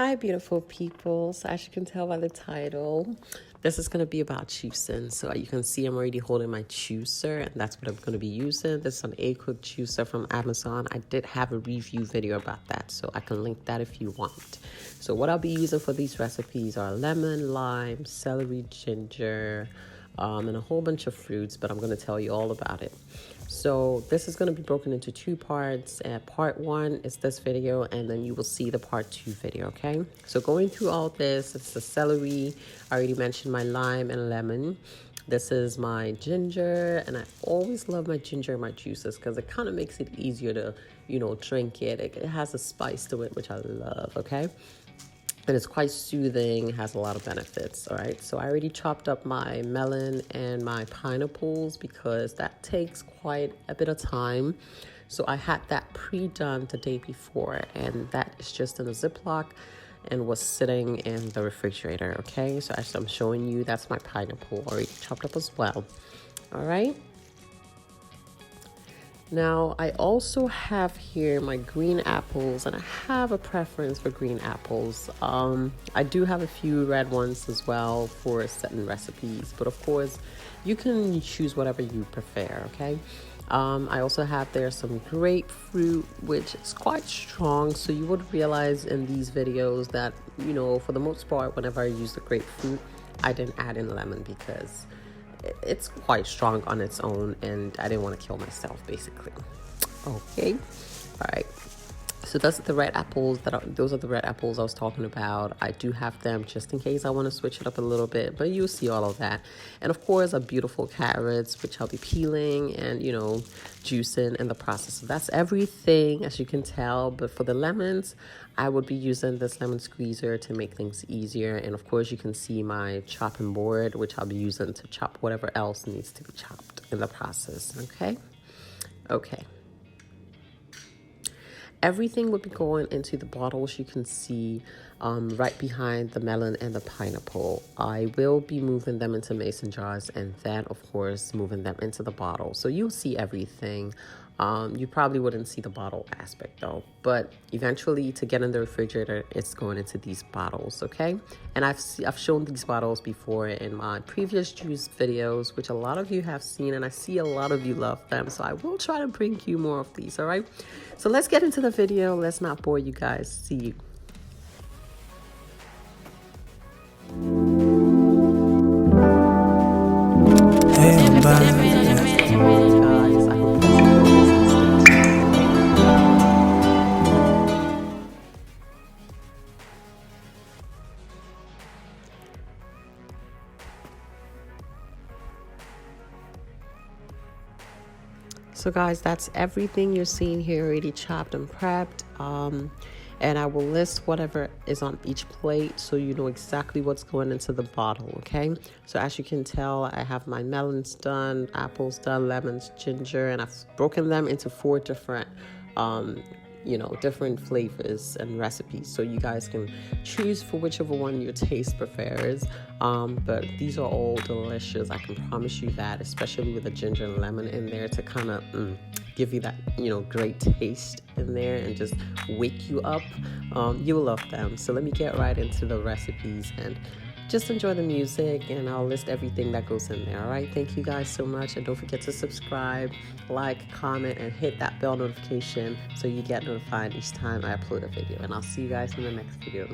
Hi, beautiful people. So as you can tell by the title, this is going to be about juicing. So you can see I'm already holding my juicer, and that's what I'm going to be using. This is an A-Cook juicer from Amazon. I did have a review video about that, so I can link that if you want. So what I'll be using for these recipes are lemon, lime, celery, ginger, and a whole bunch of fruits, but I'm going to tell you all about it. So this is going to be broken into two parts. Part one is this video, and then you will see the part two video, okay? So going through all this, it's the celery. I already mentioned my lime and lemon. This is my ginger, and I always love my ginger in my juices because it kind of makes it easier to, drink it. It has a spice to it, which I love, okay? And it's quite soothing, has a lot of benefits, all right? So I already chopped up my melon and my pineapples because that takes quite a bit of time. So I had that pre-done the day before, and that is just in a Ziploc and was sitting in the refrigerator, okay? So as I'm showing you, that's my pineapple already chopped up as well, all right? Now, I also have here my green apples, and I have a preference for green apples. I do have a few red ones as well for certain recipes, but of course, you can choose whatever you prefer, okay? I also have there some grapefruit, which is quite strong, so you would realize in these videos that, for the most part, whenever I use the grapefruit, I didn't add in lemon because it's quite strong on its own, and I didn't want to kill myself, basically. Okay, all right. So those are the red apples I was talking about. I do have them just in case I want to switch it up a little bit, but you'll see all of that. And of course, our beautiful carrots, which I'll be peeling and, juicing in the process. So that's everything, as you can tell. But for the lemons, I would be using this lemon squeezer to make things easier. And of course, you can see my chopping board, which I'll be using to chop whatever else needs to be chopped in the process. Okay. Everything will be going into the bottles you can see right behind the melon and the pineapple. I will be moving them into mason jars and then, of course, moving them into the bottle. So you'll see everything. You probably wouldn't see the bottle aspect though, but eventually to get in the refrigerator, it's going into these bottles, okay? And I've shown these bottles before in my previous juice videos, which a lot of you have seen, and I see a lot of you love them. So I will try to bring you more of these, all right? So let's get into the video. Let's not bore you guys. See you. So guys, that's everything you're seeing here already chopped and prepped. And I will list whatever is on each plate so you know exactly what's going into the bottle, okay? So as you can tell, I have my melons done, apples done, lemons, ginger, and I've broken them into 4 different different flavors and recipes, so you guys can choose for whichever one your taste prefers. But these are all delicious, I can promise you that, especially with the ginger and lemon in there to kind of give you that great taste in there and just wake you up. You will love them. So let me get right into the recipes and just enjoy the music, and I'll list everything that goes in there. All right, thank you guys so much, and don't forget to subscribe, like, comment, and hit that bell notification so you get notified each time I upload a video. And I'll see you guys in the next video.